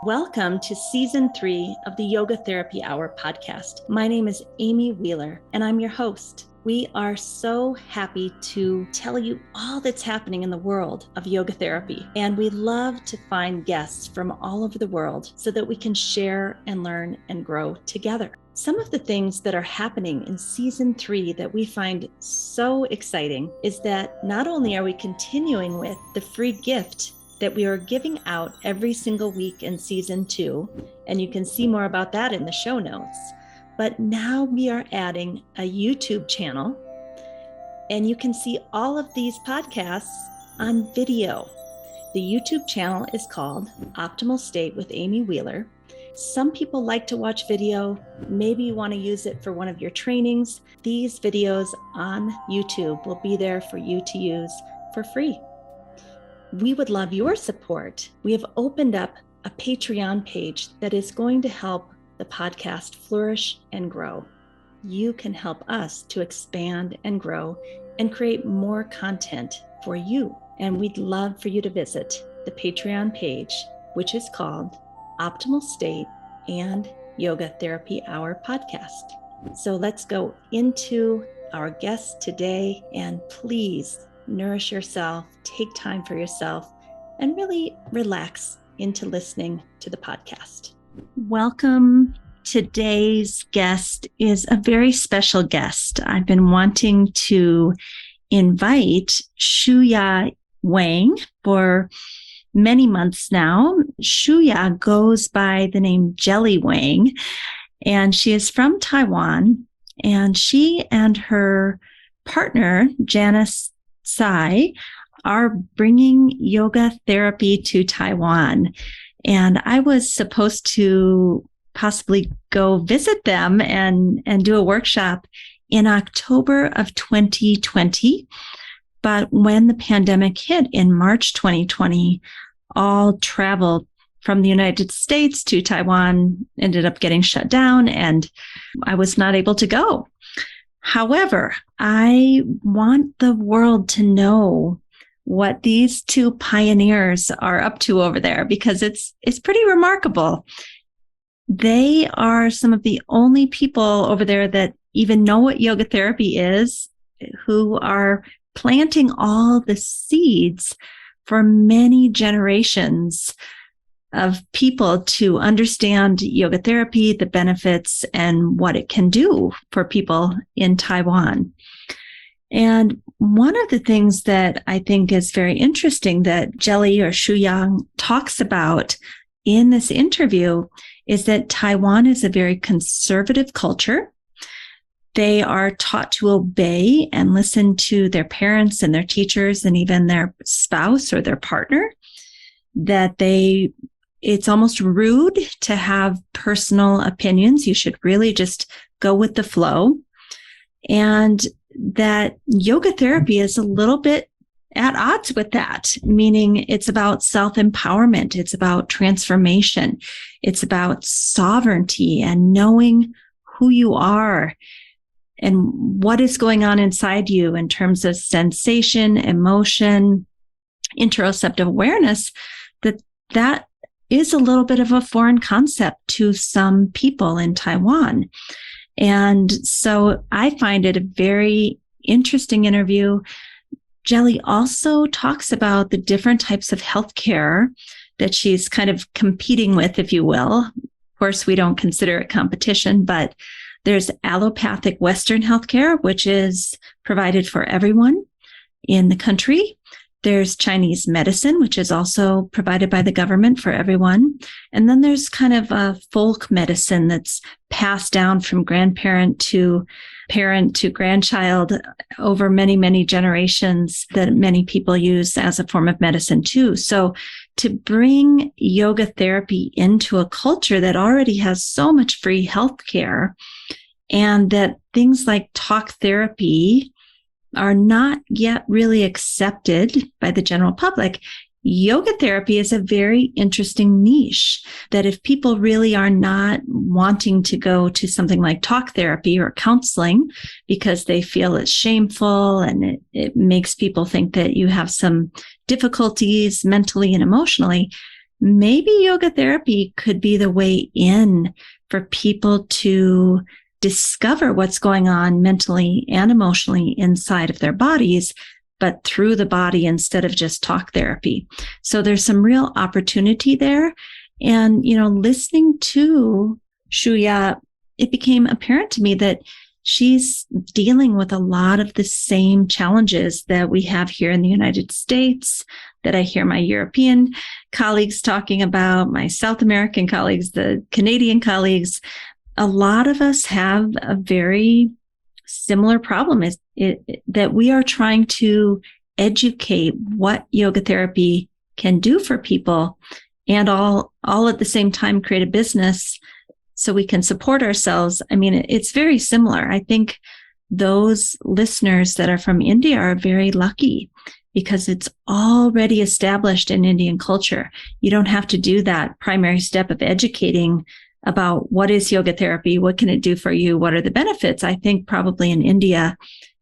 Welcome to Season 3 of the Yoga Therapy Hour podcast. My name is Amy Wheeler, and I'm your host. We are so happy to tell you all that's happening in the world of yoga therapy, and we love to find guests from all over the world so that we can share and learn and grow together. Some of the things that are happening in Season 3 that we find so exciting is that not only are we continuing with the free gift that we are giving out every single week in Season 2, and you can see more about that in the show notes. But now we are adding a YouTube channel, and you can see all of these podcasts on video. The YouTube channel is called Optimal State with Amy Wheeler. Some people like to watch video. Maybe you want to use it for one of your trainings. These videos on YouTube will be there for you to use for free. We would love your support. We have opened up a Patreon page that is going to help the podcast flourish and grow. You can help us to expand and grow and create more content for you. And we'd love for you to visit the Patreon page, which is called Optimal State and Yoga Therapy Hour podcast. So let's go into our guest today, and please nourish yourself, take time for yourself, and really relax into listening to the podcast. Welcome. Today's guest is a very special guest. I've been wanting to invite Shu-Ya Wang for many months now. Shu-Ya goes by the name Jelly Wang, and she is from Taiwan, and she and her partner, Janus Tsai, are bringing yoga therapy to Taiwan. And I was supposed to possibly go visit them and do a workshop in October of 2020. But when the pandemic hit in March 2020, all travel from the United States to Taiwan ended up getting shut down, and I was not able to go. However, I want the world to know what these two pioneers are up to over there, because it's pretty remarkable. They are some of the only people over there that even know what yoga therapy is, who are planting all the seeds for many generations of people to understand yoga therapy, the benefits, and what it can do for people in Taiwan. And one of the things that I think is very interesting that Jelly or Shu-Ya talks about in this interview is that Taiwan is a very conservative culture. They are taught to obey and listen to their parents and their teachers and even their spouse or their partner, that it's almost rude to have personal opinions. You should really just go with the flow. And that yoga therapy is a little bit at odds with that, meaning it's about self-empowerment. It's about transformation. It's about sovereignty and knowing who you are and what is going on inside you in terms of sensation, emotion, interoceptive awareness, that is a little bit of a foreign concept to some people in Taiwan. And so I find it a very interesting interview. Jelly also talks about the different types of healthcare that she's kind of competing with, if you will. Of course, we don't consider it competition, but there's allopathic Western healthcare, which is provided for everyone in the country. There's Chinese medicine, which is also provided by the government for everyone. And then there's kind of a folk medicine that's passed down from grandparent to parent to grandchild over many, many generations that many people use as a form of medicine too. So to bring yoga therapy into a culture that already has so much free healthcare, and that things like talk therapy are not yet really accepted by the general public, yoga therapy is a very interesting niche that if people really are not wanting to go to something like talk therapy or counseling because they feel it's shameful and it makes people think that you have some difficulties mentally and emotionally, maybe yoga therapy could be the way in for people to discover what's going on mentally and emotionally inside of their bodies, but through the body instead of just talk therapy. So there's some real opportunity there. And, listening to Shu-Ya, it became apparent to me that she's dealing with a lot of the same challenges that we have here in the United States, that I hear my European colleagues talking about, my South American colleagues, the Canadian colleagues. A lot of us have a very similar problem that we are trying to educate what yoga therapy can do for people, and all at the same time create a business so we can support ourselves. I mean, it's very similar. I think those listeners that are from India are very lucky because it's already established in Indian culture. You don't have to do that primary step of educating about what is yoga therapy, what can it do for you, what are the benefits. I think probably in India,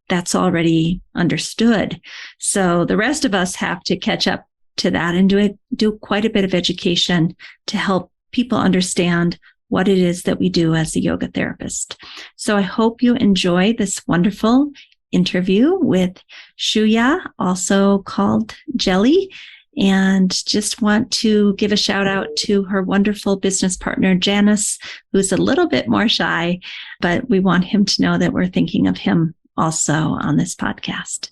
that's already understood. So the rest of us have to catch up to that and do quite a bit of education to help people understand what it is that we do as a yoga therapist. So I hope you enjoy this wonderful interview with Shu-Ya, also called Jelly, and just want to give a shout out to her wonderful business partner, Janus, who's a little bit more shy, but we want him to know that we're thinking of him also on this podcast.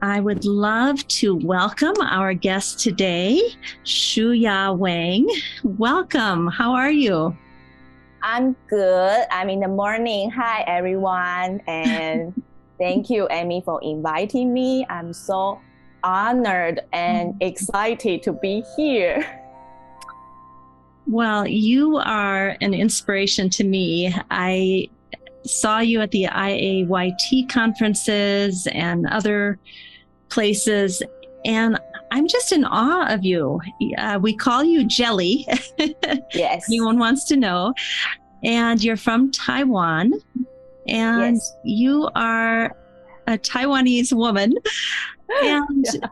I would love to welcome our guest today, Shu-Ya Wang. Welcome. How are you? I'm good. I'm in the morning. Hi, everyone. And thank you, Amy, for inviting me. I'm so honored and excited to be here. Well, you are an inspiration to me. I saw you at the IAYT conferences and other places, and I'm just in awe of you. We call you Jelly. Yes. Anyone wants to know. And you're from Taiwan, and yes. You are a Taiwanese woman. And yeah.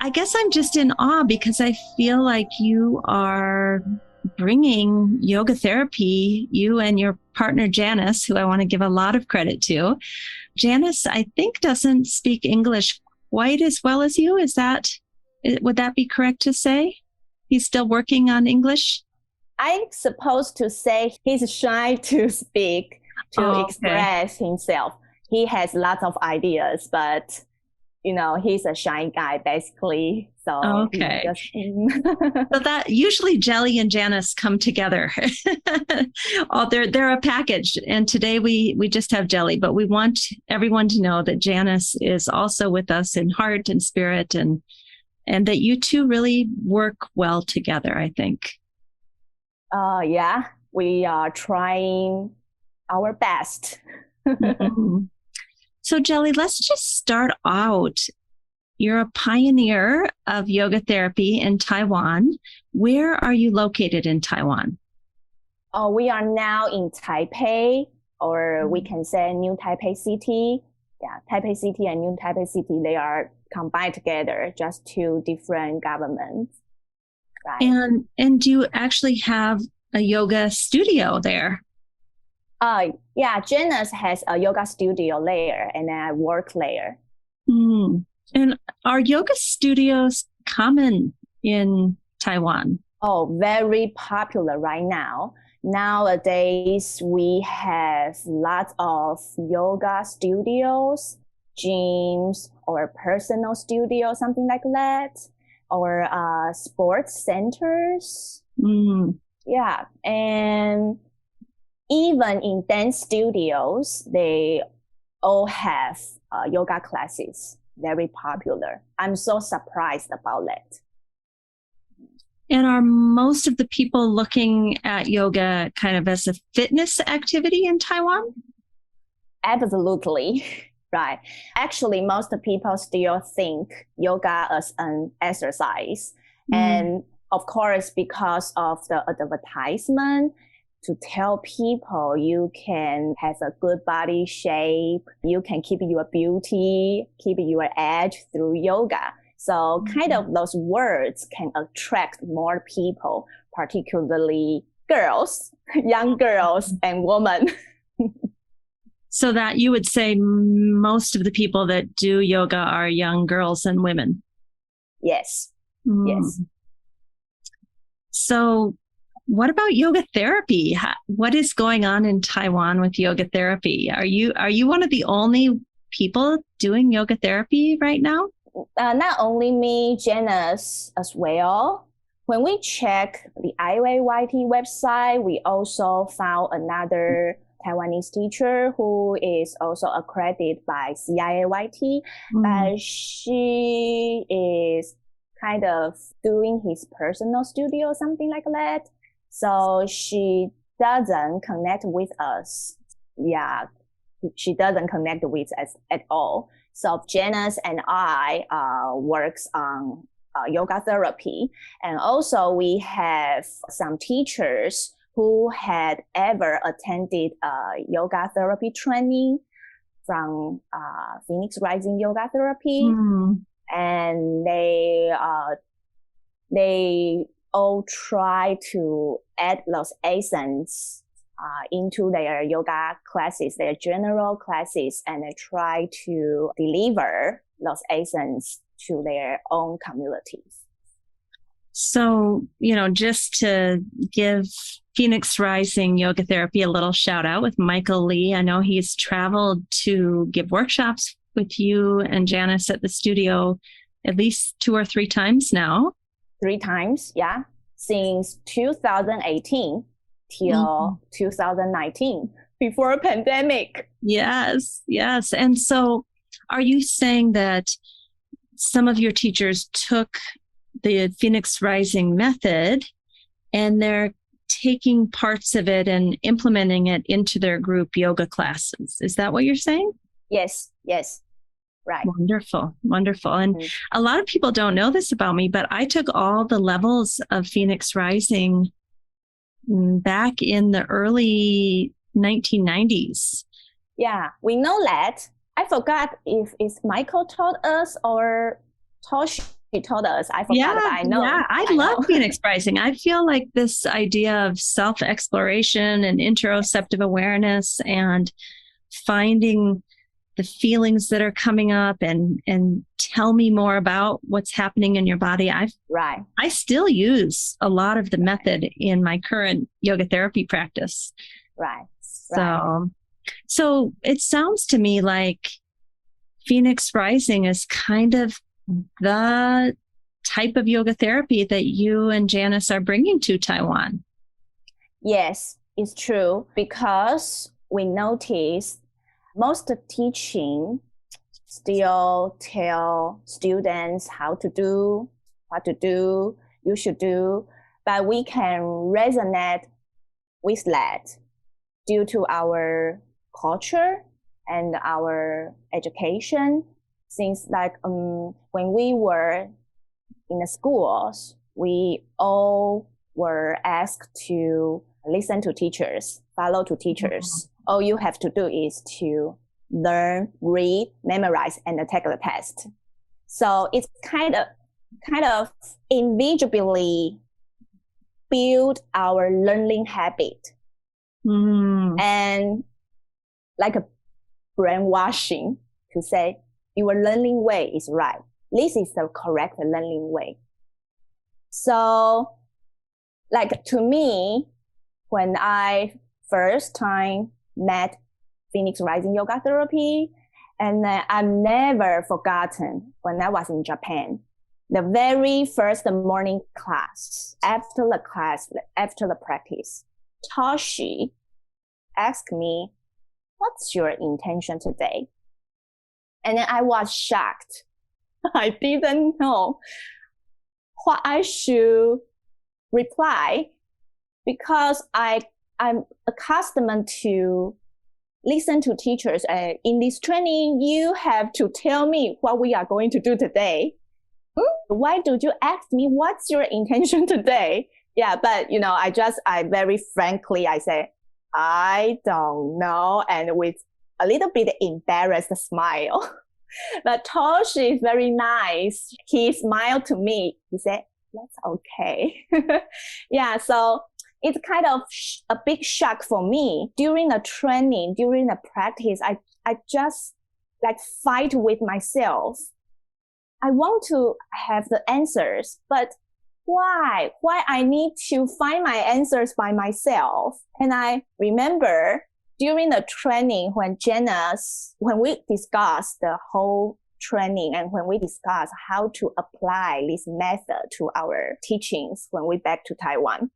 I guess I'm just in awe because I feel like you are bringing yoga therapy, you and your partner, Janus, who I want to give a lot of credit to. Janus, I think, doesn't speak English quite as well as you. Would that be correct to say? He's still working on English? I'm supposed to say he's shy to speak, to express himself. He has lots of ideas, but he's a shy guy basically. So okay. So that usually Jelly and Janus come together. They're a package. And today we just have Jelly, but we want everyone to know that Janus is also with us in heart and spirit, and that you two really work well together, I think. Yeah, we are trying our best. Mm-hmm. So Jelly, let's just start out. You're a pioneer of yoga therapy in Taiwan. Where are you located in Taiwan? We are now in Taipei, or we can say New Taipei City. Yeah, Taipei City and New Taipei City, they are combined together, just two different governments. Right. And do you actually have a yoga studio there? Yeah, Janus has a yoga studio there, and I work there. Mm. And are yoga studios common in Taiwan? Oh, very popular right now. Nowadays, we have lots of yoga studios, gyms, or personal studios, something like that, or sports centers. Mm. Yeah, and even in dance studios, they all have yoga classes, very popular. I'm so surprised about that. And are most of the people looking at yoga kind of as a fitness activity in Taiwan? Absolutely, right. Actually, most people still think yoga as an exercise. And of course, because of the advertisement to tell people you can have a good body shape, you can keep your beauty, keep your edge through yoga. So kind of those words can attract more people, particularly girls, young girls and women. So that you would say most of the people that do yoga are young girls and women. Yes. Yes. So what about yoga therapy? What is going on in Taiwan with yoga therapy? Are you one of the only people doing yoga therapy right now? Not only me, Janus as well. When we check the IAYT website, we also found another Taiwanese teacher who is also accredited by CIAYT, but she is kind of doing his personal studio or something like that. So she doesn't connect with us. Yeah, she doesn't connect with us at all. So Janus and I works on yoga therapy. And also we have some teachers who had ever attended yoga therapy training from Phoenix Rising Yoga Therapy. And they all try to add those essence into their yoga classes, their general classes, and they try to deliver those essence to their own communities. So, just to give Phoenix Rising Yoga Therapy a little shout out with Michael Lee. I know he's traveled to give workshops with you and Janus at the studio at least 2 or 3 times now. 3 times, yeah. Since 2018 till 2019, before a pandemic. Yes. And so are you saying that some of your teachers took the Phoenix Rising method and they're taking parts of it and implementing it into their group yoga classes? Is that what you're saying? Yes. Right. Wonderful. And a lot of people don't know this about me, but I took all the levels of Phoenix Rising back in the early 1990s. Yeah, we know that. I forgot if it's Michael taught us or Toshi taught us. I forgot, but I know. Yeah, I love Phoenix Rising. I feel like this idea of self-exploration and interoceptive awareness and finding the feelings that are coming up and tell me more about what's happening in your body. I still use a lot of the method in my current yoga therapy practice. Right. So it sounds to me like Phoenix Rising is kind of the type of yoga therapy that you and Janus are bringing to Taiwan. Yes, it's true, because we noticed most teaching still tell students how to do, what to do, you should do, but we can resonate with that due to our culture and our education. Since when we were in the schools, we all were asked to listen to teachers, follow to teachers. All you have to do is to learn, read, memorize, and take the test. So it's kind of invisibly build our learning habit. And like a brainwashing to say, your learning way is right. This is the correct learning way. So to me, when I first time met Phoenix Rising Yoga Therapy, and I've never forgotten when I was in Japan, the very first morning class, after the practice, Toshi asked me, what's your intention today? And then I was shocked. I didn't know what I should reply, because I'm accustomed to listen to teachers. In this training, you have to tell me what we are going to do today. Why do you ask me what's your intention today? Yeah, but I very frankly, I say, I don't know. And with a little bit embarrassed smile. But Toshi is very nice. He smiled to me. He said, that's okay. Yeah, so it's kind of a big shock for me. During the training, during the practice, I just like fight with myself. I want to have the answers, but why? Why I need to find my answers by myself? And I remember during the training when we discussed the whole training and when we discussed how to apply this method to our teachings when we back to Taiwan.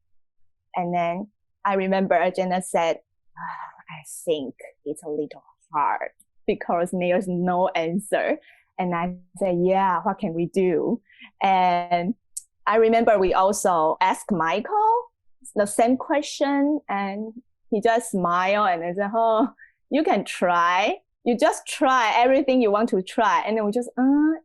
And then I remember Janus said, I think it's a little hard because there's no answer. And I said, yeah, what can we do? And I remember we also asked Michael the same question, and he just smiled and I said, oh, you can try. You just try everything you want to try. And then we just,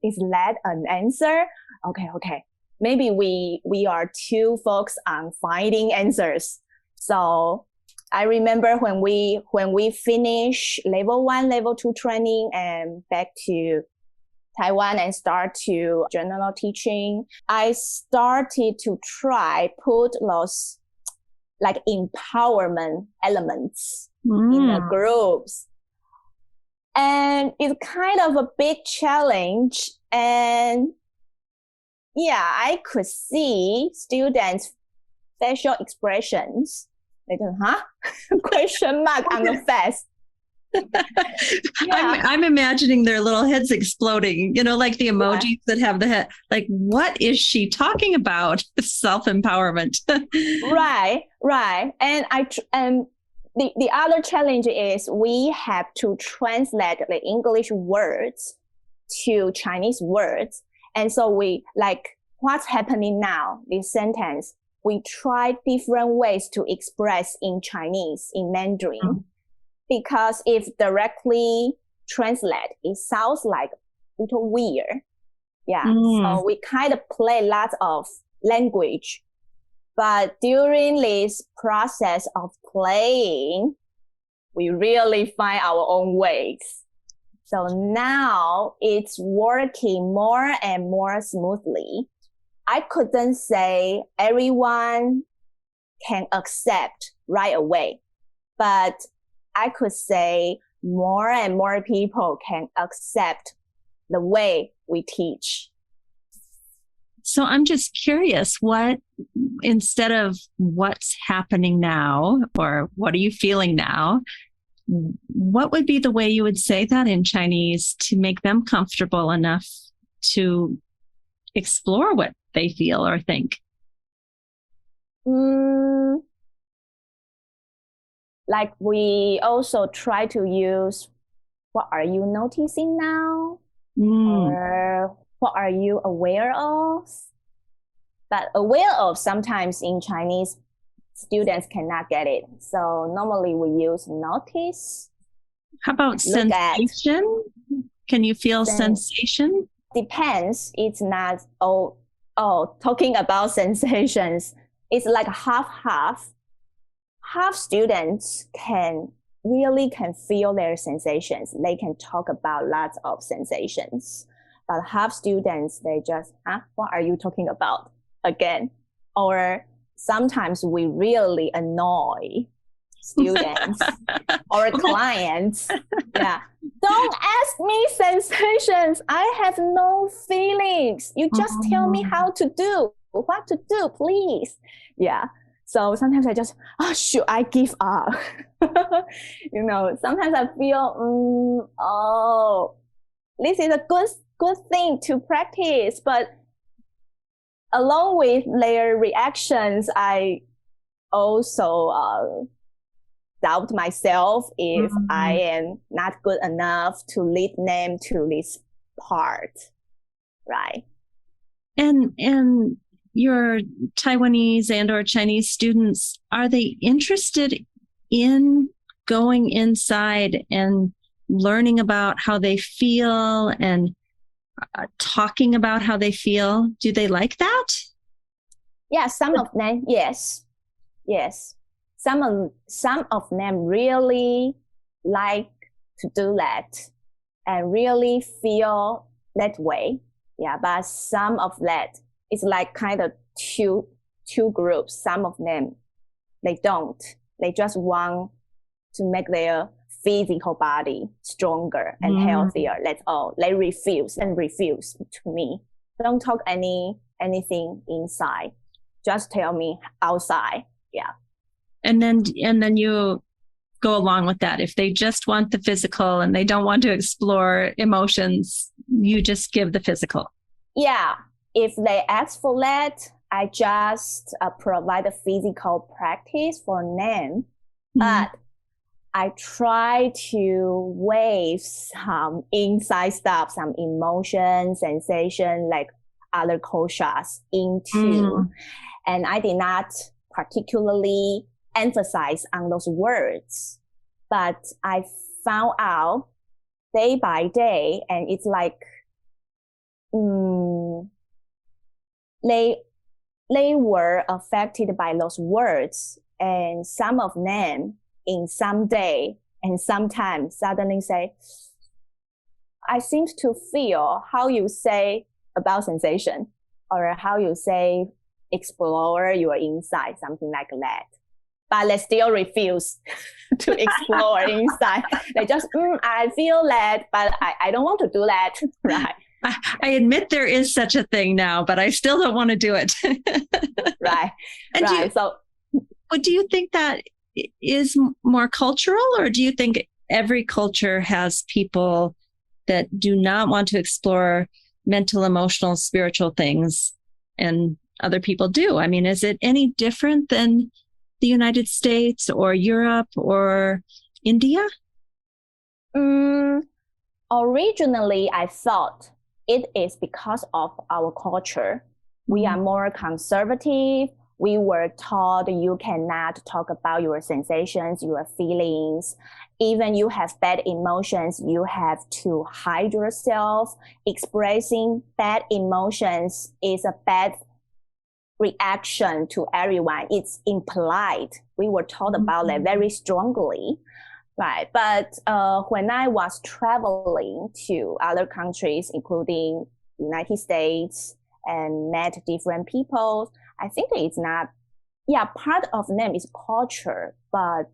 is that an answer? Okay. Maybe we are too focused on finding answers. So I remember when we finish level 1, level 2 training and back to Taiwan and start to general teaching, I started to try put those like empowerment elements in the groups. And it's kind of a big challenge. And yeah, I could see students' facial expressions. They do, question mark on the face. Yeah. I'm imagining their little heads exploding, like the emojis that have the head. Like, what is she talking about? Self-empowerment. Right. And the other challenge is we have to translate the English words to Chinese words. And so we like what's happening now, this sentence, we try different ways to express in Chinese, in Mandarin. Mm-hmm. Because if directly translate, it sounds like a little weird. Yeah. So we kind of play lots of language. But during this process of playing, we really find our own ways. So now it's working more and more smoothly. I couldn't say everyone can accept right away, but I could say more and more people can accept the way we teach. So I'm just curious, what, instead of what's happening now, or what are you feeling now, what would be the way you would say that in Chinese to make them comfortable enough to explore what they feel or think? Like we also try to use, what are you noticing now? Or what are you aware of? But aware of sometimes in Chinese, students cannot get it. So normally we use notice. How about sensation? Can you feel sensation? Depends. It's not talking about sensations. It's like half. Half students can feel their sensations. They can talk about lots of sensations. But half students, they just, what are you talking about again? Or sometimes we really annoy students or clients. Yeah. Don't ask me sensations. I have no feelings. You just tell me how to do, what to do, please. Yeah. So sometimes I just, should I give up? Sometimes I feel, this is a good thing to practice. But along with their reactions, I also doubt myself if I am not good enough to lead them to this part, right? And your Taiwanese and or Chinese students, are they interested in going inside and learning about how they feel and talking about how they feel? Do they like that? Yeah, some of them, yes. Yes. Some of them really like to do that and really feel that way. Yeah, but some of that is like kind of two groups. Some of them they don't. They just want to make their physical body stronger and healthier. That's all. They refuse to me. Don't talk anything inside. Just tell me outside. Yeah. And then you go along with that. If they just want the physical and they don't want to explore emotions, you just give the physical. Yeah. If they ask for that, I just provide a physical practice for them. But I try to wave some inside stuff, some emotion, sensation, like other koshas into. And I did not particularly emphasize on those words, but I found out day by day, and it's like they were affected by those words, and some of them in some day and sometimes suddenly say, I seem to feel how you say about sensation, or how you say explore your inside, something like that. But they still refuse to explore inside. They just, I feel that, but I don't want to do that. Right. I admit there is such a thing now, but I still don't want to do it. Right. And right. do you think that is more cultural, or do you think every culture has people that do not want to explore mental, emotional, spiritual things and other people do? I mean, is it any different than the United States or Europe or India? Originally, I thought it is because of our culture. We are more conservative. We were taught you cannot talk about your sensations, your feelings. Even you have bad emotions, you have to hide yourself. Expressing bad emotions is a bad reaction to everyone. It's implied. We were taught about that very strongly. Right. But when I was traveling to other countries, including United States, and met different people, I think it's not, part of them is culture, but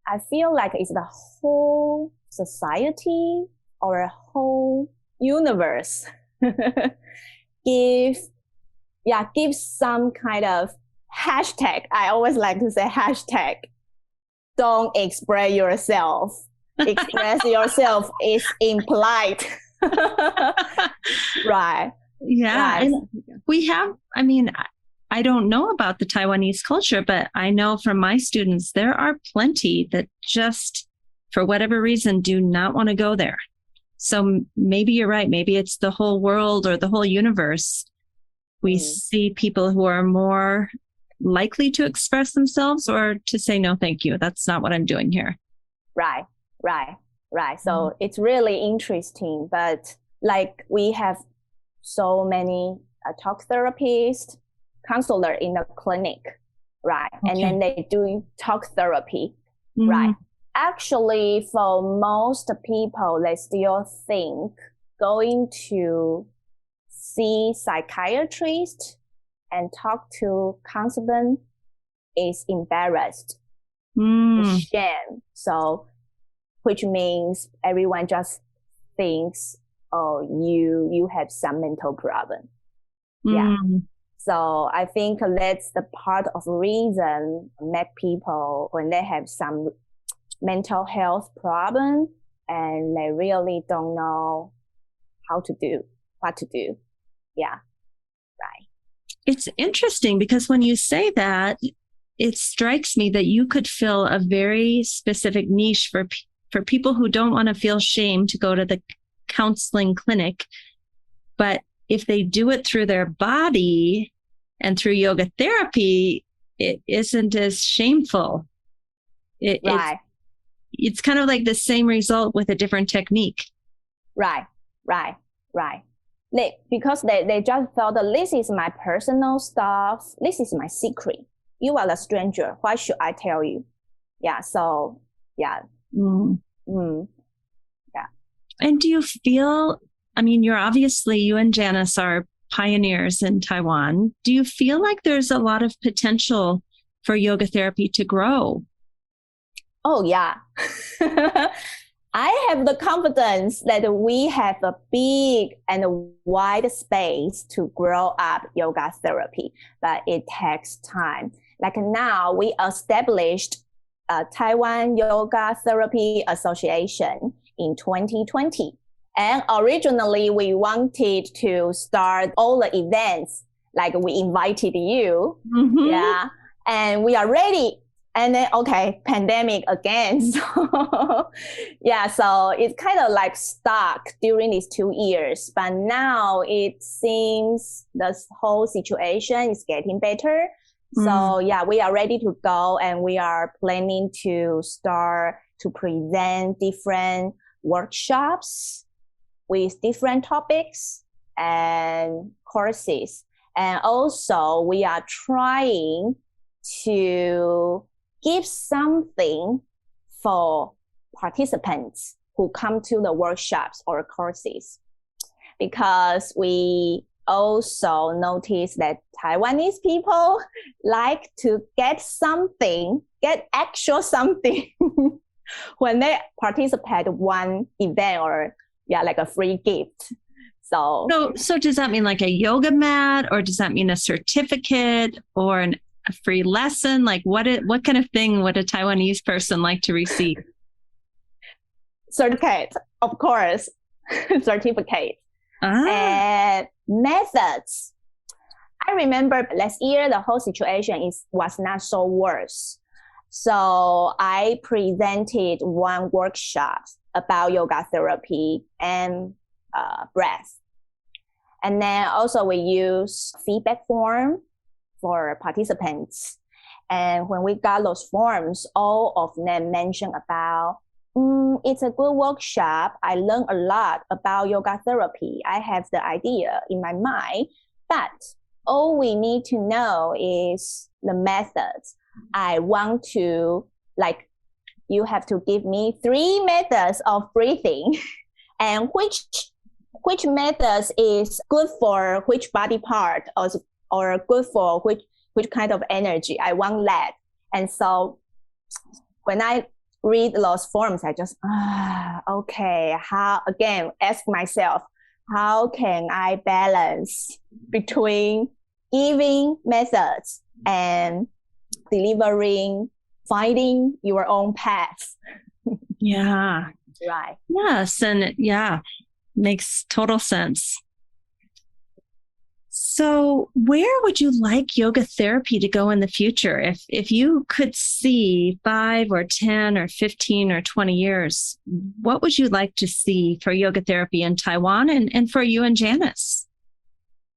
I feel like it's the whole society or a whole universe give some kind of hashtag. I always like to say hashtag. Don't express yourself. Express yourself is implied. Right. Yeah. Right. And we have, I mean, I don't know about the Taiwanese culture, but I know from my students, there are plenty that just, for whatever reason, do not want to go there. So maybe you're right. Maybe it's the whole world or the whole universe. We see people who are more likely to express themselves or to say, no, thank you. That's not what I'm doing here. Right. So it's really interesting, but like we have so many talk therapists, counselor in the clinic, right? Okay. And then they do talk therapy, right? Actually, for most people, they still think going to see psychiatrist and talk to counselor is embarrassed, shame. So, which means everyone just thinks, oh, you have some mental problem. Yeah. So I think that's the part of reason make people, when they have some mental health problem and they really don't know what to do. Yeah. Right. It's interesting because when you say that, it strikes me that you could fill a very specific niche for people who don't want to feel shame to go to the counseling clinic. But if they do it through their body and through yoga therapy, it isn't as shameful. It's kind of like the same result with a different technique. Right. because they just thought that this is my personal stuff. This is my secret. You are the stranger. Why should I tell you? Yeah. So yeah. Yeah. And do you feel, I mean, you and Janus are pioneers in Taiwan. Do you feel like there's a lot of potential for yoga therapy to grow? Oh, yeah. I have the confidence that we have a big and wide space to grow up yoga therapy, but it takes time. Like now, we established Taiwan Yoga Therapy Association in 2020. And originally, we wanted to start all the events, like we invited you. Yeah. And we are ready. And then, okay, pandemic again. So, yeah, so it's kind of like stuck during these 2 years. But now it seems the whole situation is getting better. So, yeah, we are ready to go, and we are planning to start to present different workshops with different topics and courses. And also, we are trying to give something for participants who come to the workshops or courses, because we also notice that Taiwanese people like to get actual something when they participate one event, or like a free gift. So does that mean like a yoga mat, or does that mean a certificate or a free lesson? Like what kind of thing would a Taiwanese person like to receive? Certificate, of course. Certificate. And methods. I remember last year the whole situation was not so worse. So I presented one workshop about yoga therapy and breath. And then also we use feedback form for participants. And when we got those forms, all of them mentioned about, it's a good workshop. I learned a lot about yoga therapy. I have the idea in my mind, but all we need to know is the methods. I want to, like, you have to give me 3 methods of breathing and which methods is good for which body part, or good for which kind of energy. I want that. And so when I read those forms, I just, okay, ask myself, how can I balance between giving methods and delivering, finding your own path? Yeah. Right. Yes. And yeah, makes total sense. So where would you like yoga therapy to go in the future? If you could see 5 or 10 or 15 or 20 years, what would you like to see for yoga therapy in Taiwan and for you and Janus?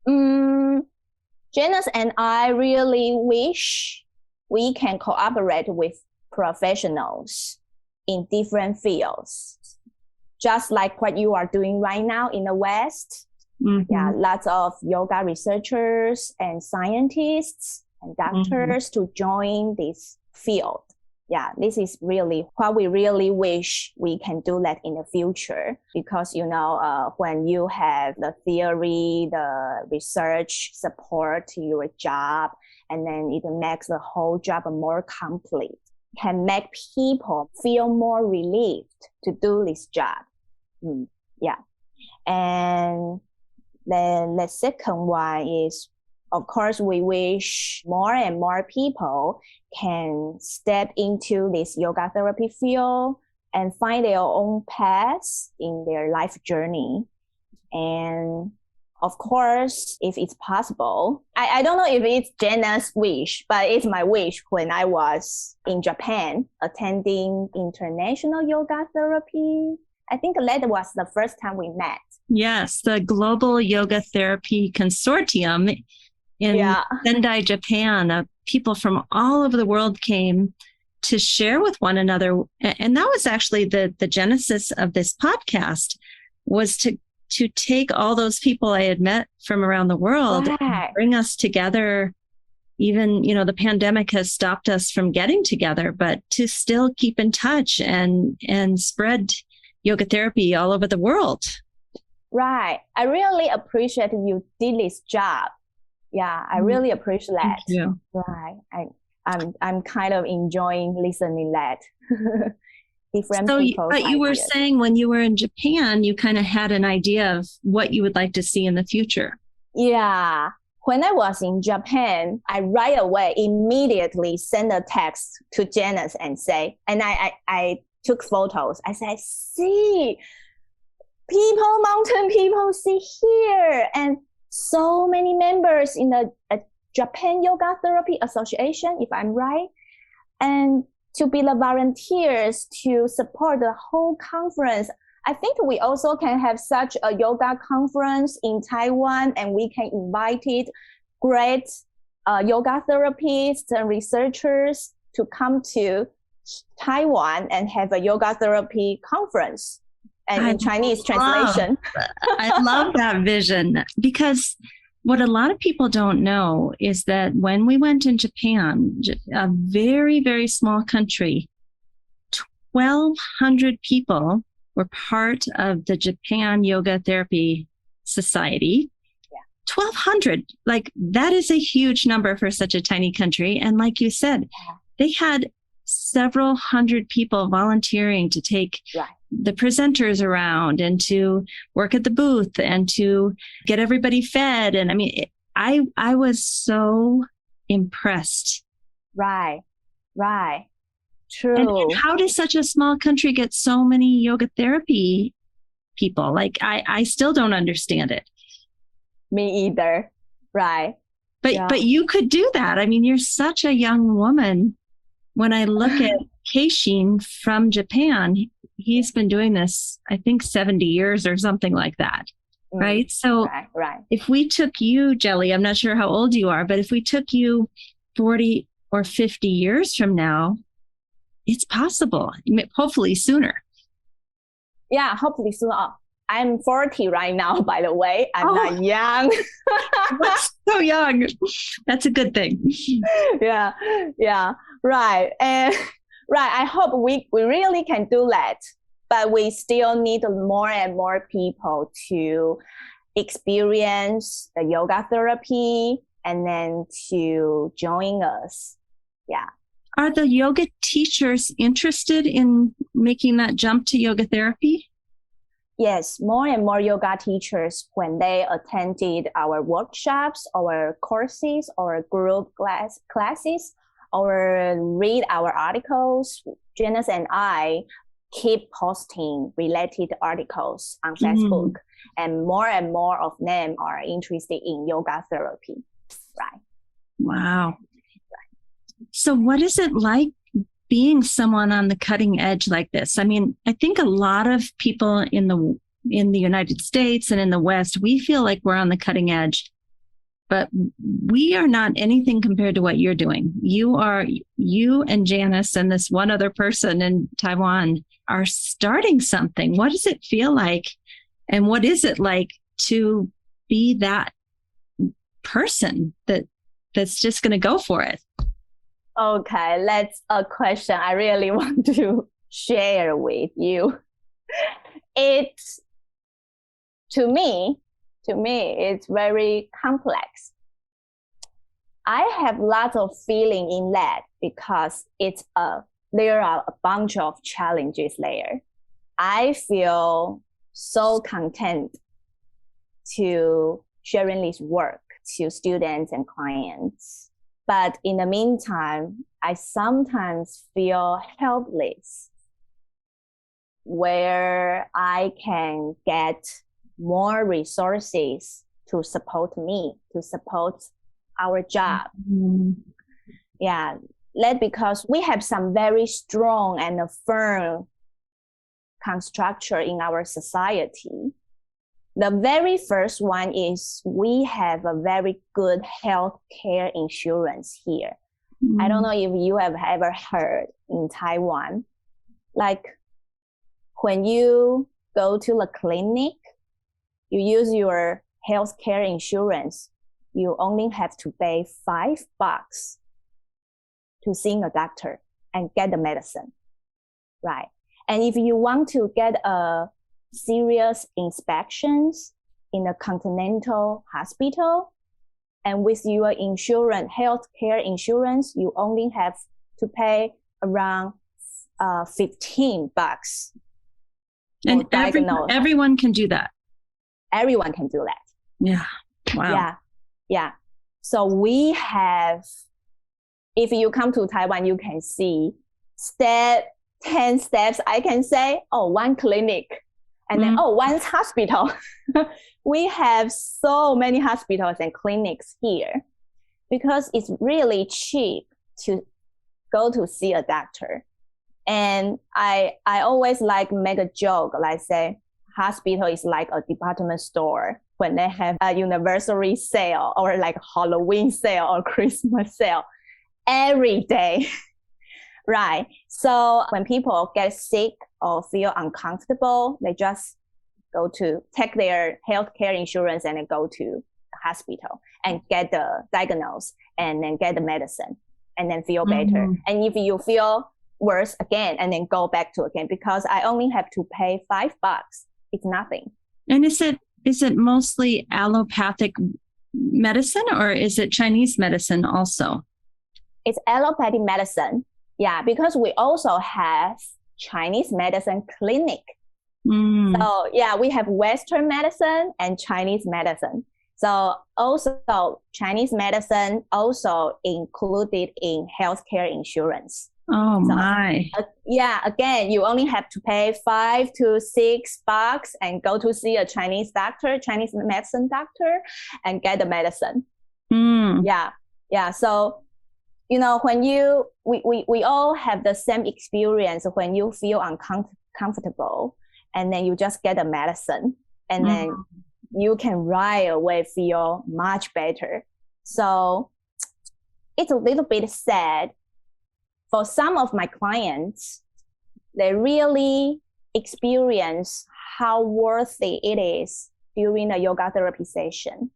Janus and I really wish we can cooperate with professionals in different fields, just like what you are doing right now in the West. Yeah, lots of yoga researchers and scientists and doctors to join this field. Yeah, this is really what we really wish we can do that in the future, because, when you have the theory, the research support to your job, and then it makes the whole job more complete, can make people feel more relieved to do this job. Yeah. And then the second one is, of course, we wish more and more people can step into this yoga therapy field and find their own paths in their life journey. And of course, if it's possible, I don't know if it's Janus' wish, but it's my wish when I was in Japan attending international yoga therapy. I think that was the first time we met. Yes, the Global Yoga Therapy Consortium in Sendai, Japan. People from all over the world came to share with one another. And that was actually the genesis of this podcast, was to to take all those people I had met from around the world and bring us together. Even, the pandemic has stopped us from getting together, but to still keep in touch and spread yoga therapy all over the world. Right. I really appreciate you did this job. Yeah, I really appreciate that. Thank you. Right. I'm kind of enjoying listening that. Different people. But you were saying when you were in Japan, you kind of had an idea of what you would like to see in the future. Yeah. When I was in Japan, I right away immediately sent a text to Janus and I took photos. I said, see, mountain people see here. And so many members in the Japan Yoga Therapy Association, if I'm right. And to be the volunteers to support the whole conference. I think we also can have such a yoga conference in Taiwan, and we can invite great yoga therapists and researchers to come to Taiwan and have a yoga therapy conference. And in Chinese translation. I love that vision, because what a lot of people don't know is that when we went in Japan, a very, very small country, 1,200 people were part of the Japan Yoga Therapy Society. Yeah. 1,200, like that is a huge number for such a tiny country. And like you said, they had several hundred people volunteering to take the presenters around and to work at the booth and to get everybody fed. And I mean, I was so impressed. Right. True. And how does such a small country get so many yoga therapy people? Like, I still don't understand it. Me either. Right. But you could do that. I mean, you're such a young woman. When I look at Keishin from Japan, he's been doing this, I think 70 years or something like that. Right. So if we took you, Jelly, I'm not sure how old you are, but if we took you 40 or 50 years from now, it's possible, hopefully sooner. Yeah, hopefully sooner. I'm 40 right now, by the way. I'm not young. So young. That's a good thing. Yeah, right. And I hope we really can do that. But we still need more and more people to experience the yoga therapy and then to join us. Yeah. Are the yoga teachers interested in making that jump to yoga therapy? Yes, more and more yoga teachers, when they attended our workshops, our courses, or group classes, or read our articles, Janus and I keep posting related articles on Facebook, and more of them are interested in yoga therapy. Right. Wow. So what is it like being someone on the cutting edge like this? I mean, I think a lot of people in the United States and in the West, we feel like we're on the cutting edge, but we are not anything compared to what you're doing. You and Janus and this one other person in Taiwan are starting something. What does it feel like? And what is it like to be that person that's just going to go for it? Okay, that's a question I really want to share with you. To me, it's very complex. I have lots of feeling in that because there are a bunch of challenges there. I feel so content to sharing this work to students and clients. But in the meantime, I sometimes feel helpless where I can get more resources to support me, to support our job. Mm-hmm. Yeah, that because we have some very strong and firm structure in our society. The very first one is we have a very good health care insurance here. I don't know if you have ever heard in Taiwan, like when you go to the clinic, you use your healthcare insurance, you only have to pay $5 to see a doctor and get the medicine, right? And if you want to get a serious inspections in a continental hospital, and with your insurance, healthcare insurance, you only have to pay around $15. And everyone can do that. Everyone can do that. Yeah. Wow. Yeah. So we have, if you come to Taiwan, you can see 10 steps, I can say, one clinic, and then, one hospital. We have so many hospitals and clinics here because it's really cheap to go to see a doctor. And I always like make a joke, like say, hospital is like a department store when they have a anniversary sale or like Halloween sale or Christmas sale every day. Right. So when people get sick or feel uncomfortable, they just go to take their healthcare insurance and then go to the hospital and get the diagnosis and then get the medicine and then feel better. And if you feel worse again, and then go back to again, because I only have to pay $5. It's nothing. And is it mostly allopathic medicine or is it Chinese medicine also? It's allopathic medicine. Yeah, because we also have Chinese medicine clinic. So yeah, we have Western medicine and Chinese medicine. So also Chinese medicine also included in healthcare insurance. Oh my. Yeah, again, you only have to pay $5 to $6 and go to see a Chinese medicine doctor and get the medicine. Yeah. So, when we all have the same experience when you feel uncomfortable and then you just get the medicine and then you can right away feel much better. So it's a little bit sad. For some of my clients, they really experience how worthy it is during a yoga therapy session.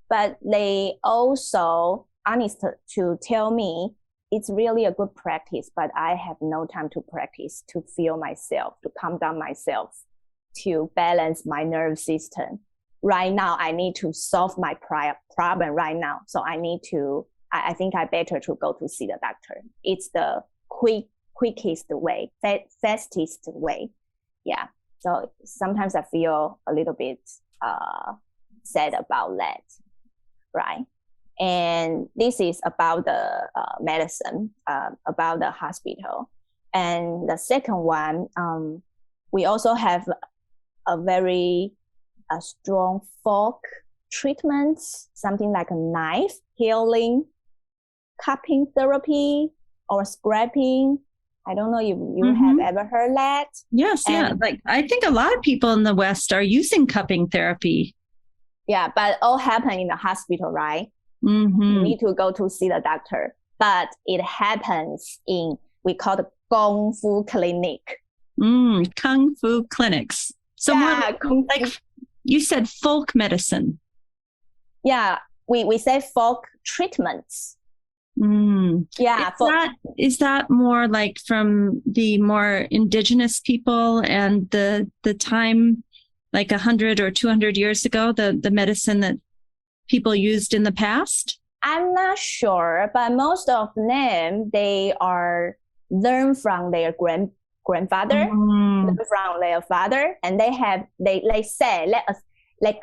But they also honest to tell me it's really a good practice, but I have no time to practice, to feel myself, to calm down myself, to balance my nervous system. Right now, I need to solve my problem right now. So I think I better to go to see the doctor. It's the quickest way, fastest way. Yeah. So sometimes I feel a little bit sad about that. Right. And this is about the medicine, about the hospital. And the second one, we also have a very strong folk treatments, something like a knife healing, cupping therapy, or scraping. I don't know if you have ever heard that. Yes, Like I think a lot of people in the West are using cupping therapy. Yeah, but all happen in the hospital, right? You need to go to see the doctor. But it happens we call the Kung Fu clinic. Kung Fu clinics. So more like you said folk medicine. Yeah, we say folk treatments. Yeah. Is that more like from the more indigenous people and the time like 100 or 200 years ago, the medicine that people used in the past? I'm not sure, but most of them, they are learned from their grandfather, from their father, and they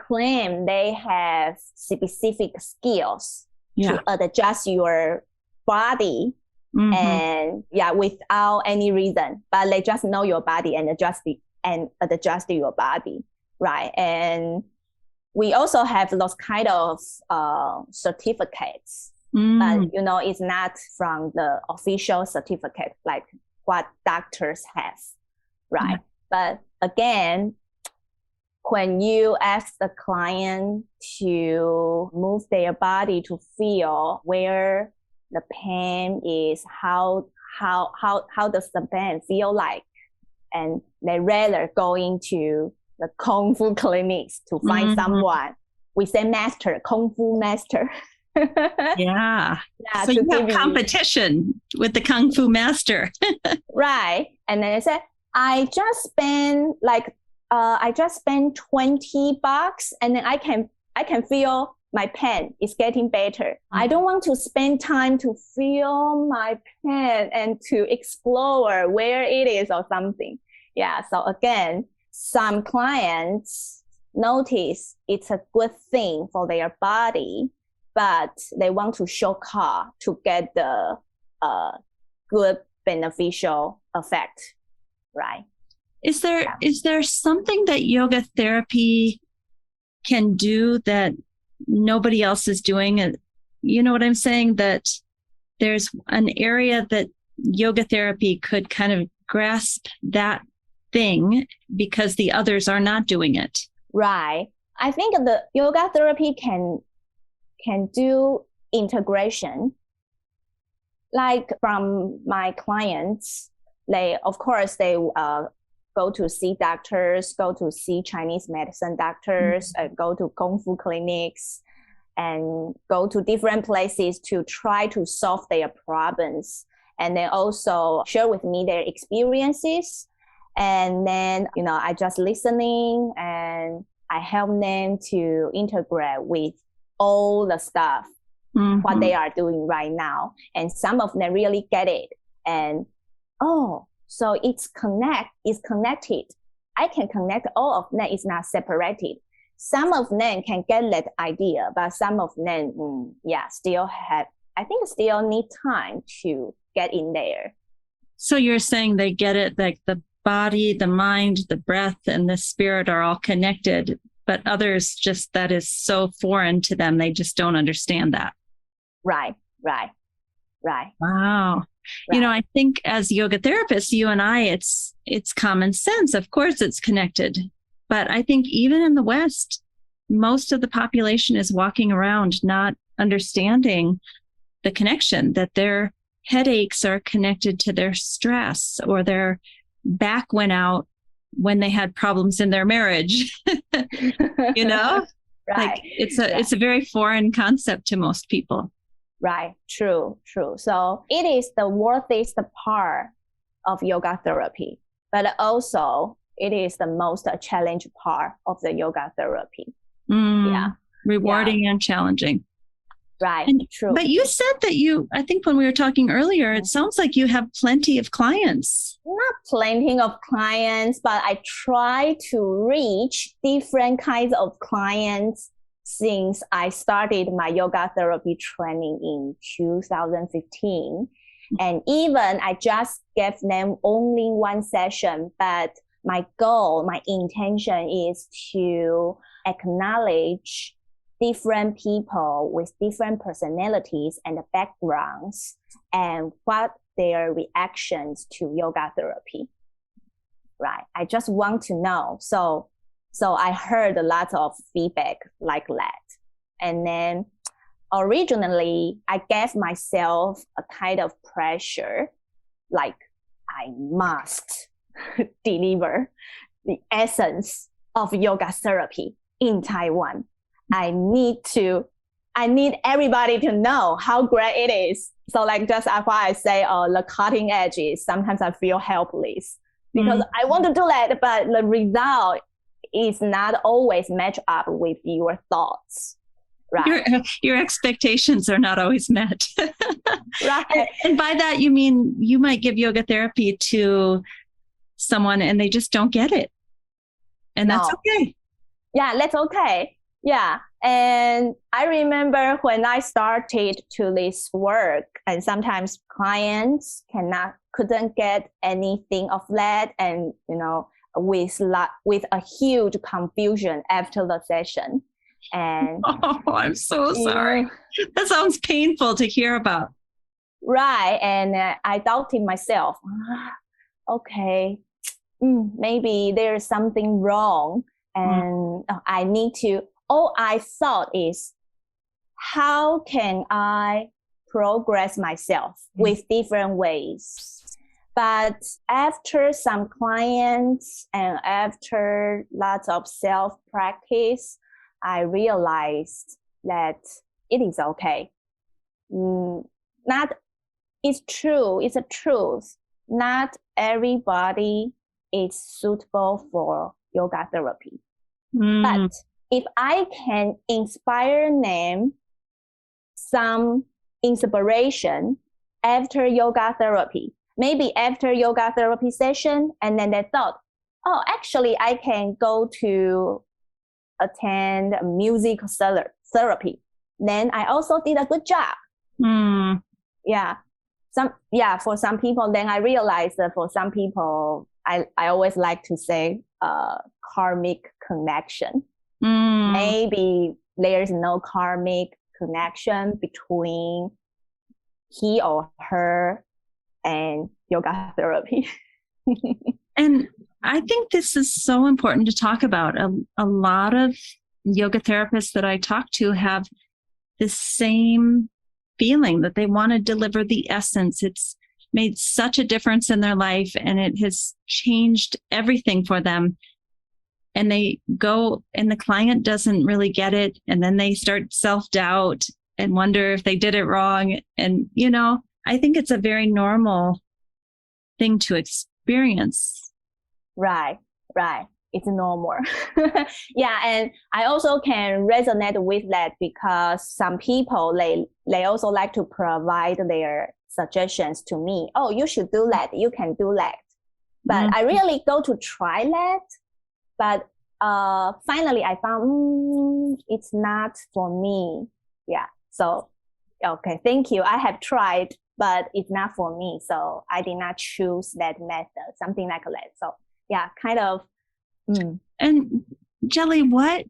claim they have specific skills to adjust your body and without any reason, but they just know your body and adjust your body, right? And we also have those kind of certificates, but it's not from the official certificate like what doctors have, right? But again, when you ask the client to move their body to feel where the pain is, how does the pain feel like, and they rather going to the Kung Fu clinics to find someone. We say master, Kung Fu master. Yeah. So you have competition with the Kung Fu master. Right. And then I said, I just spend $20 and then I can feel my pain is getting better. I don't want to spend time to feel my pain and to explore where it is or something. Yeah. So again, some clients notice it's a good thing for their body, but they want to shortcut to get the good beneficial effect, right? Is there something that yoga therapy can do that nobody else is doing? You know what I'm saying? That there's an area that yoga therapy could kind of grasp that thing because the others are not doing it. Right. I think the yoga therapy can do integration. Like from my clients, they go to see doctors, go to see Chinese medicine doctors, go to Kung Fu clinics, and go to different places to try to solve their problems. And they also share with me their experiences. And then, I just listening and I help them to integrate with all the stuff, what they are doing right now. And some of them really get it. And, so it's connected. I can connect all of them. It's not separated. Some of them can get that idea, but some of them, still need time to get in there. So you're saying they get it, like the body, the mind, the breath, and the spirit are all connected, but others just, that is so foreign to them. They just don't understand that. Right. Wow. Right. I think as yoga therapists, you and I, it's common sense. Of course, it's connected. But I think even in the West, most of the population is walking around not understanding the connection, that their headaches are connected to their stress, or their back went out when they had problems in their marriage. Right. Like it's a very foreign concept to most people. Right. True. So it is the worthiest part of yoga therapy, but also it is the most challenging part of the yoga therapy. Rewarding and challenging. Right. True. But you said that I think when we were talking earlier, it sounds like you have plenty of clients. Not plenty of clients, but I try to reach different kinds of clients since I started my yoga therapy training in 2015. And even I just gave them only one session, but my goal, my intention is to acknowledge different people with different personalities and backgrounds and what their reactions to yoga therapy. Right. I just want to know. So I heard a lot of feedback like that. And then originally I gave myself a kind of pressure, like I must deliver the essence of yoga therapy in Taiwan. I need everybody to know how great it is. So like just why I say the cutting edge is sometimes I feel helpless because I want to do that, but the result is not always match up with your thoughts. Right. Your expectations are not always met. Right. And by that, you mean you might give yoga therapy to someone and they just don't get it. And that's okay. Yeah, that's okay. Yeah. And I remember when I started to this work, and sometimes clients couldn't get anything of that. And, with a huge confusion after the session. And I'm so sorry. That sounds painful to hear about. Right. And I doubted myself. Okay, maybe there's something wrong. And I need to, all I thought is, how can I progress myself with different ways? But after some clients and after lots of self-practice, I realized that it is okay. It's true, it's a truth. Not everybody is suitable for yoga therapy. But if I can inspire them some inspiration after yoga therapy, maybe after yoga therapy session, and then they thought, oh, actually I can go to attend music therapy. Then I also did a good job. For some people, then I realized that for some people, I always like to say karmic connection. Maybe there's no karmic connection between he or her and yoga therapy. And I think this is so important to talk about. A lot of yoga therapists that I talk to have the same feeling that they want to deliver the essence. It's made such a difference in their life and it has changed everything for them. And they go and the client doesn't really get it. And then they start self-doubt and wonder if they did it wrong. And, I think it's a very normal thing to experience. Right. It's normal. Yeah. And I also can resonate with that because some people, they also like to provide their suggestions to me. Oh, you should do that. You can do that. But I really go to try that. But finally I found it's not for me. Yeah. So, okay. Thank you. I have tried, but it's not for me. So I did not choose that method, something like that. So yeah, kind of. And Jelly, what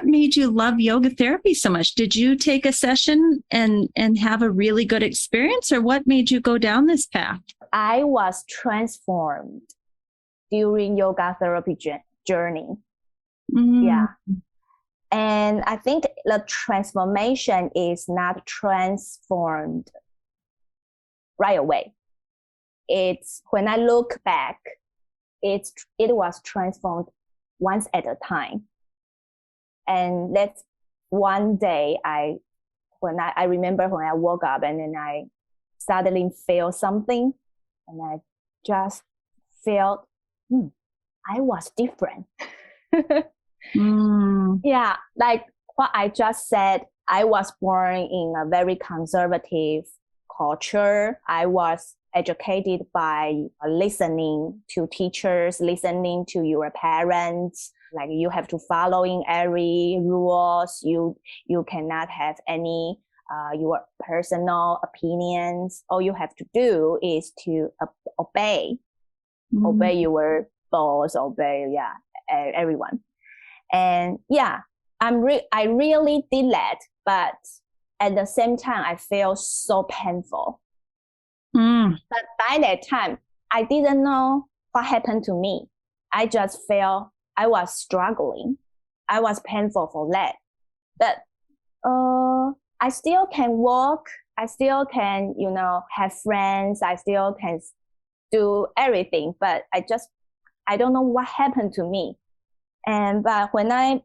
made you love yoga therapy so much? Did you take a session and have a really good experience, or what made you go down this path? I was transformed during yoga therapy journey. Yeah. And I think the transformation is not transformed right away. It's when I look back, it was transformed once at a time. And that's one day I remember when I woke up and then I suddenly felt something and I just felt, I was different. Yeah, like what I just said, I was born in a very conservative culture. I was educated by listening to teachers, listening to your parents. Like you have to follow in every rules. You cannot have any your personal opinions. All you have to do is to obey your boss, obey everyone. And yeah, I really did that, but at the same time, I felt so painful. But by that time, I didn't know what happened to me. I just felt I was struggling. I was painful for that. But I still can walk. I still can, have friends. I still can do everything. But I don't know what happened to me. But when I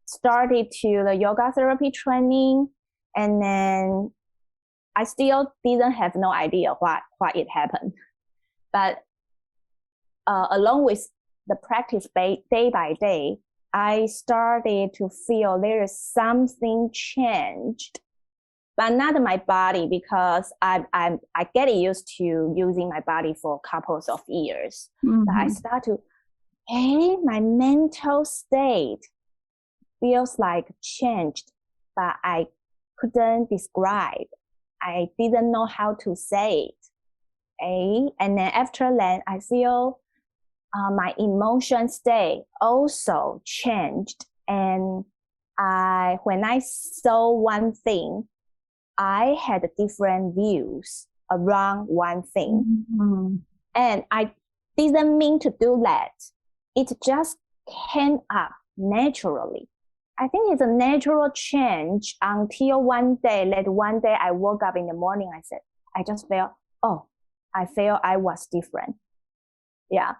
started to the yoga therapy training, and then I still didn't have no idea why it happened. But along with the practice day by day, I started to feel there is something changed, but not my body, because I get used to using my body for couples of years. But I start to, my mental state feels like changed, but I couldn't describe. I didn't know how to say it. And then after that, I feel my emotion state also changed. And when I saw one thing, I had different views around one thing. And I didn't mean to do that. It just came up naturally. I think it's a natural change until one day I woke up in the morning, I just felt, I felt I was different. Yeah.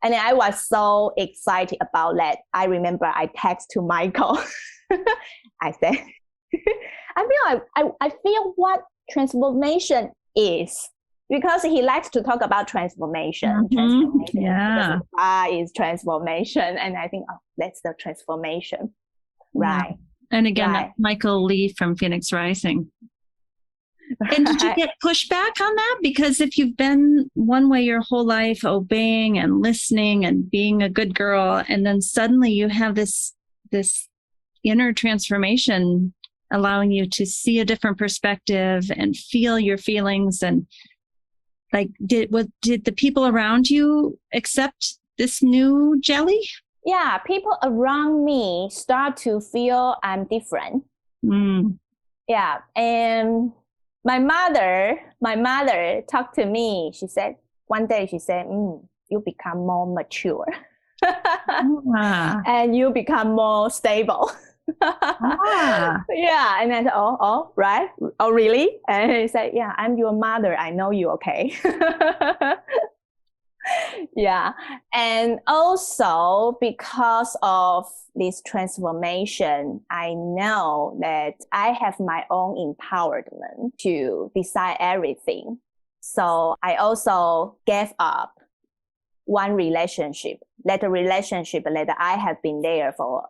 And I was so excited about that. I remember I text to Michael. I said, I feel what transformation is, because he likes to talk about transformation. Transformation. Yeah. Why is transformation? And I think, that's the transformation. Right. Yeah. And again, that's Michael Lee from Phoenix Rising. And did you get pushback on that? Because if you've been one way your whole life, obeying and listening and being a good girl, and then suddenly you have this inner transformation allowing you to see a different perspective and feel your feelings, and like, did the people around you accept this new Jelly? Yeah, people around me start to feel I'm different. Yeah, and my mother talked to me. She said, one day she said, you become more mature. And you become more stable. Yeah, and I said, oh, right? Oh, really? And he said, yeah, I'm your mother. I know you, okay? Yeah, and also because of this transformation, I know that I have my own empowerment to decide everything. So I also gave up one relationship, that relationship that I have been there for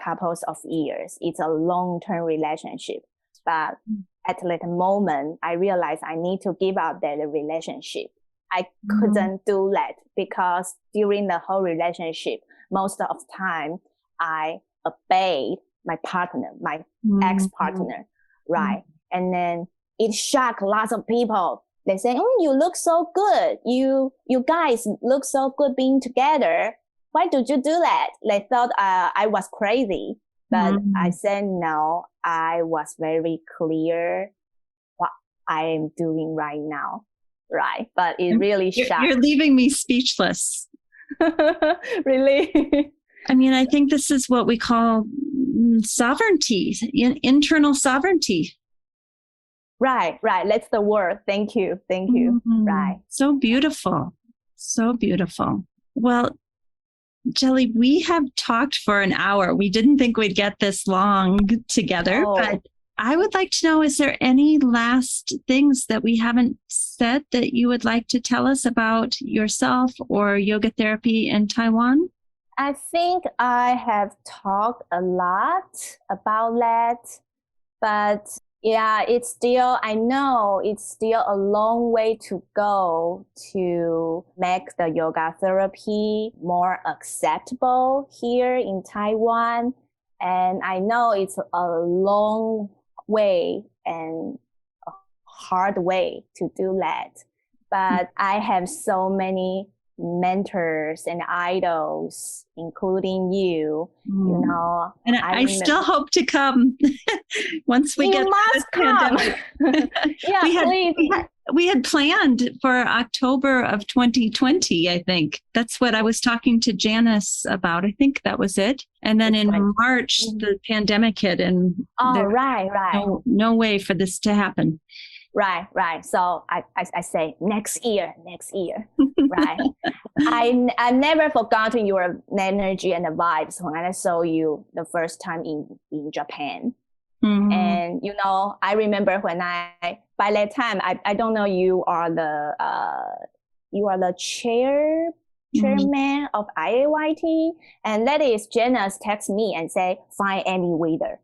couples of years. It's a long-term relationship, but at that moment, I realized I need to give up that relationship. I couldn't do that because during the whole relationship, most of the time, I obeyed my partner, my ex-partner, right? And then it shocked lots of people. They say, you look so good. You guys look so good being together. Why did you do that? They thought I was crazy. But I said, no, I was very clear what I am doing right now. Right. But it really shocked. You're leaving me speechless. Really? I mean, I think this is what we call sovereignty, internal sovereignty. Right. That's the word. Thank you. Right. So beautiful. So beautiful. Well, Jelly, we have talked for an hour. We didn't think we'd get this long together, but I would like to know, is there any last things that we haven't said that you would like to tell us about yourself or yoga therapy in Taiwan? I think I have talked a lot about that, but yeah, I know it's still a long way to go to make the yoga therapy more acceptable here in Taiwan. And I know it's a long way and a hard way to do that. But I have so many mentors and idols, including you, you know. And I still hope to come once we get must come. Yeah, please. We had planned for October of 2020, I think. That's what I was talking to Janus about. I think that was it. And then in March, the pandemic hit, and right. No way for this to happen. Right. So I say next year, right? I never forgotten your energy and the vibes when I saw you the first time in Japan. And you know, I remember when by that time I don't know, you are the chairman of IAYT, and that is Janus text me and say, find Amy Wheeler.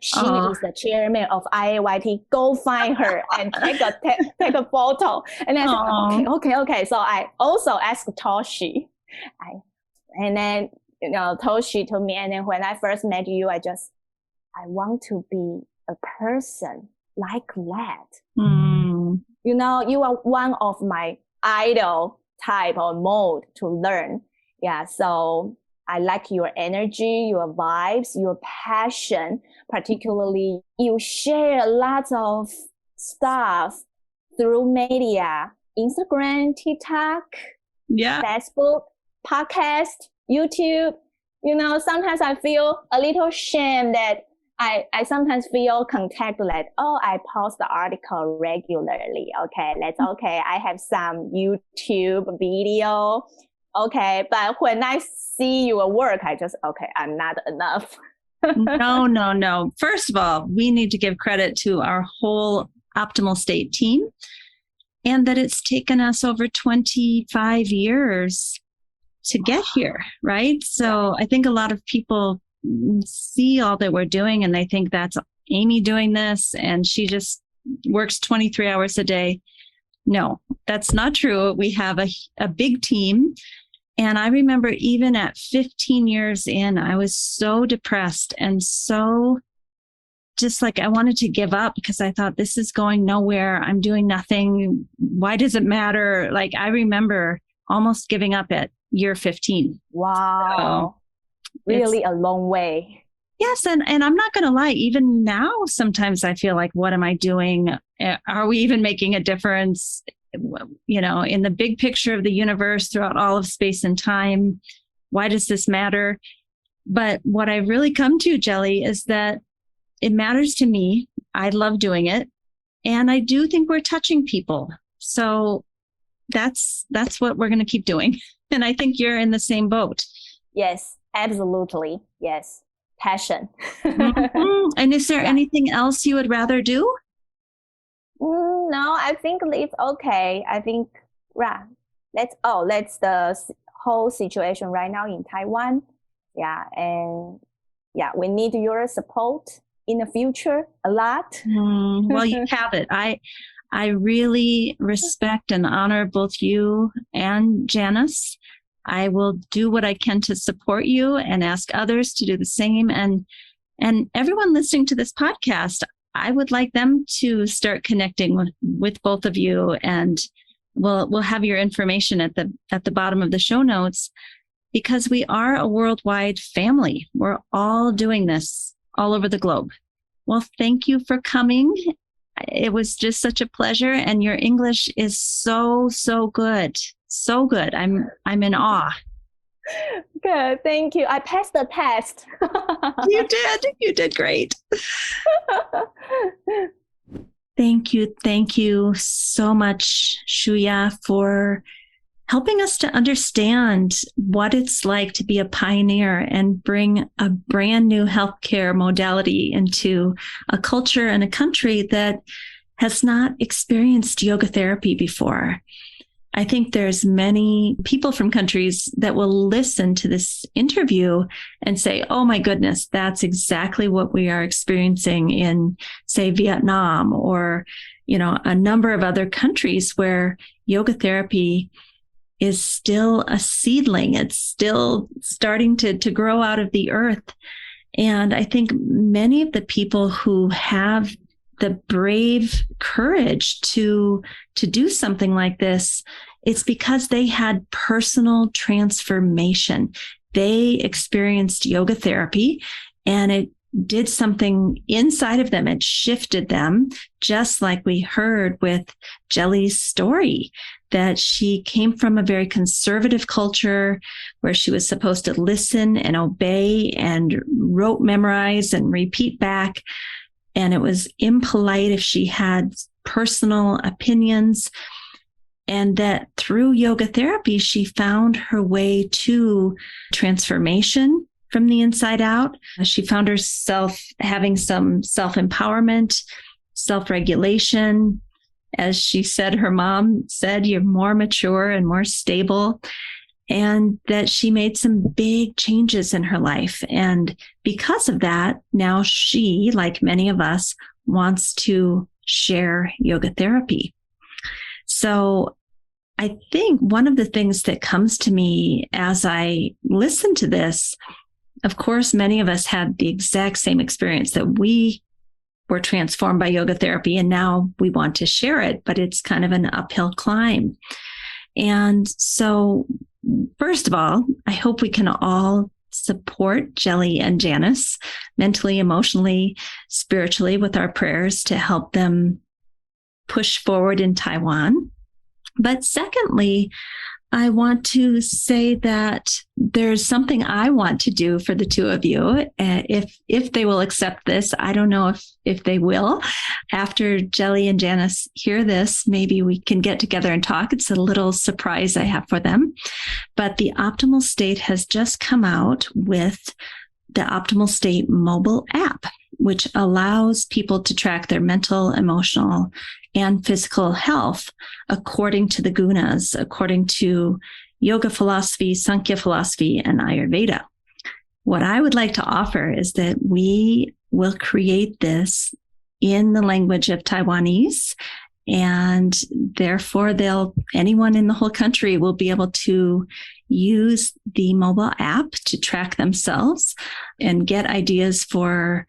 She is the chairman of IAYT. Go find her and take a photo. And I said, okay. So I also asked Toshi. And then, you know, Toshi told me, and then when I first met you, I want to be a person like that. You know, you are one of my idol type or mode to learn. Yeah, so I like your energy, your vibes, your passion. Particularly, you share lots of stuff through media, Instagram, TikTok, Facebook, podcast, YouTube. You know, sometimes I feel a little shame that I sometimes feel contact like, oh, I post the article regularly. Okay. I have some YouTube video. Okay. But when I see your work, I'm not enough. No. First of all, we need to give credit to our whole Optimal State team, and that it's taken us over 25 years to get here, right? So I think a lot of people see all that we're doing and they think that's Amy doing this and she just works 23 hours a day. No, that's not true. We have a big team. And I remember even at 15 years in, I was so depressed and so just like I wanted to give up because I thought this is going nowhere. I'm doing nothing. Why does it matter? Like I remember almost giving up at year 15. Wow. So really a long way. Yes. And I'm not going to lie, even now, sometimes I feel like, what am I doing? Are we even making a difference? You know, in the big picture of the universe throughout all of space and time, why does this matter? But what I've really come to, Jelly, is that it matters to me. I love doing it. And I do think we're touching people. So that's what we're going to keep doing. And I think you're in the same boat. Yes, absolutely. Yes. Passion. Mm-hmm. And is there anything else you would rather do? No, I think it's okay. I think, that's the whole situation right now in Taiwan. Yeah. And we need your support in the future a lot. Well, you have it. I really respect and honor both you and Janus. I will do what I can to support you and ask others to do the same. And everyone listening to this podcast, I would like them to start connecting with both of you. And we'll have your information at the bottom of the show notes, because we are a worldwide family. We're all doing this all over the globe. Well, thank you for coming. It was just such a pleasure. And your English is so, so good. So good. I'm in awe. Good. Thank you. I passed the test. You did. You did great. Thank you. Thank you so much, Shu-Ya, for helping us to understand what it's like to be a pioneer and bring a brand new healthcare modality into a culture and a country that has not experienced yoga therapy before. I think there's many people from countries that will listen to this interview and say, oh my goodness, that's exactly what we are experiencing in, say, Vietnam or, a number of other countries where yoga therapy is still a seedling. It's still starting to grow out of the earth. And I think many of the people who have the brave courage to do something like this, it's because they had personal transformation. They experienced yoga therapy and it did something inside of them. It shifted them, just like we heard with Jelly's story, that she came from a very conservative culture where she was supposed to listen and obey and rote memorize and repeat back. And it was impolite if she had personal opinions. And that through yoga therapy, she found her way to transformation from the inside out. She found herself having some self-empowerment, self-regulation. As she said, her mom said, you're more mature and more stable. And that she made some big changes in her life. And because of that, now she, like many of us, wants to share yoga therapy. So I think one of the things that comes to me as I listen to this, of course, many of us had the exact same experience, that we were transformed by yoga therapy and now we want to share it, but it's kind of an uphill climb. And so first of all, I hope we can all support Jelly and Janus mentally, emotionally, spiritually with our prayers to help them push forward in Taiwan. But secondly, I want to say that there's something I want to do for the two of you. If they will accept this, I don't know if they will. After Jelly and Janus hear this, maybe we can get together and talk. It's a little surprise I have for them. But the Optimal State has just come out with the Optimal State mobile app, which allows people to track their mental, emotional, and physical health according to the gunas, according to yoga philosophy, Sankhya philosophy, and Ayurveda. What I would like to offer is that we will create this in the language of Taiwanese, and therefore anyone in the whole country will be able to use the mobile app to track themselves and get ideas for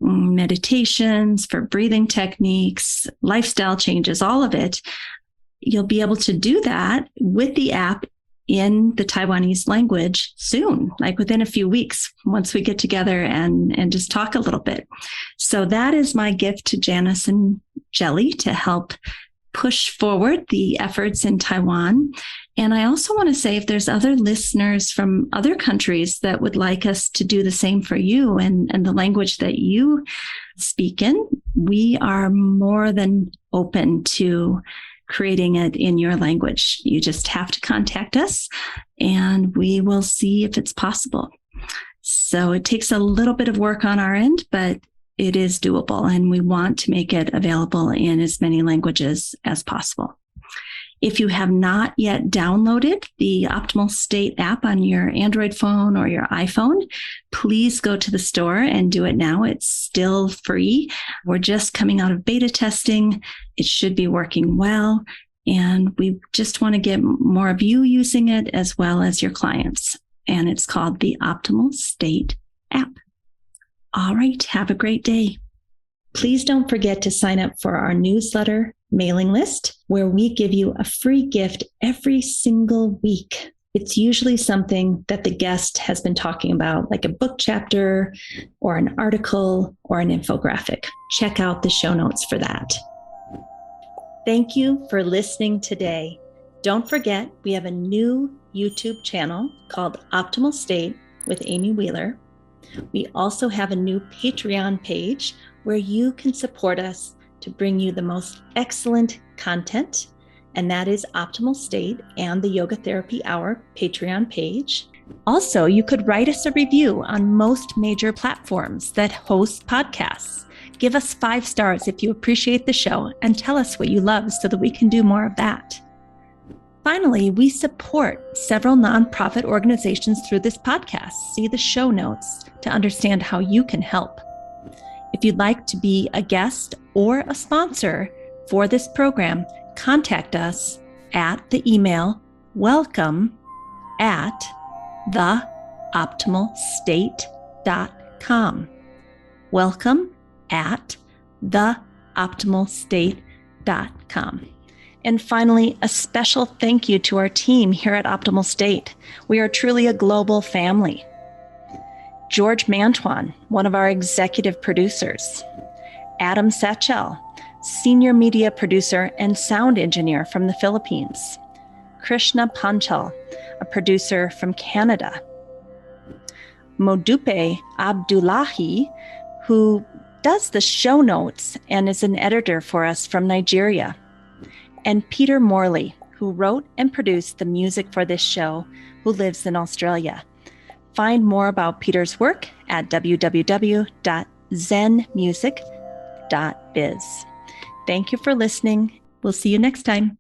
meditations, for breathing techniques, lifestyle changes, all of it. You'll be able to do that with the app in the Taiwanese language soon, like within a few weeks, once we get together and just talk a little bit. So that is my gift to Janus and Jelly to help push forward the efforts in Taiwan. And I also want to say, if there's other listeners from other countries that would like us to do the same for you and the language that you speak in, we are more than open to creating it in your language. You just have to contact us and we will see if it's possible. So it takes a little bit of work on our end, but it is doable, and we want to make it available in as many languages as possible. If you have not yet downloaded the Optimal State app on your Android phone or your iPhone, please go to the store and do it now. It's still free. We're just coming out of beta testing. It should be working well. And we just want to get more of you using it as well as your clients. And it's called the Optimal State app. All right. Have a great day. Please don't forget to sign up for our newsletter mailing list, where we give you a free gift every single week. It's usually something that the guest has been talking about, like a book chapter or an article or an infographic. Check out the show notes for that. Thank you for listening today. Don't forget, we have a new YouTube channel called Optimal State with Amy Wheeler. We also have a new Patreon page where you can support us to bring you the most excellent content, and that is Optimal State and the Yoga Therapy Hour Patreon page. Also, you could write us a review on most major platforms that host podcasts. Give us 5 stars if you appreciate the show and tell us what you love so that we can do more of that. Finally, we support several nonprofit organizations through this podcast. See the show notes to understand how you can help. If you'd like to be a guest or a sponsor for this program, contact us at the email welcome@theoptimalstate.com. welcome@theoptimalstate.com. And finally, a special thank you to our team here at Optimal State. We are truly a global family. George Mantuan, one of our executive producers. Adam Satchel, senior media producer and sound engineer from the Philippines. Krishna Panchal, a producer from Canada. Modupe Abdullahi, who does the show notes and is an editor for us from Nigeria. And Peter Morley, who wrote and produced the music for this show, who lives in Australia. Find more about Peter's work at www.zenmusic.biz. Thank you for listening. We'll see you next time.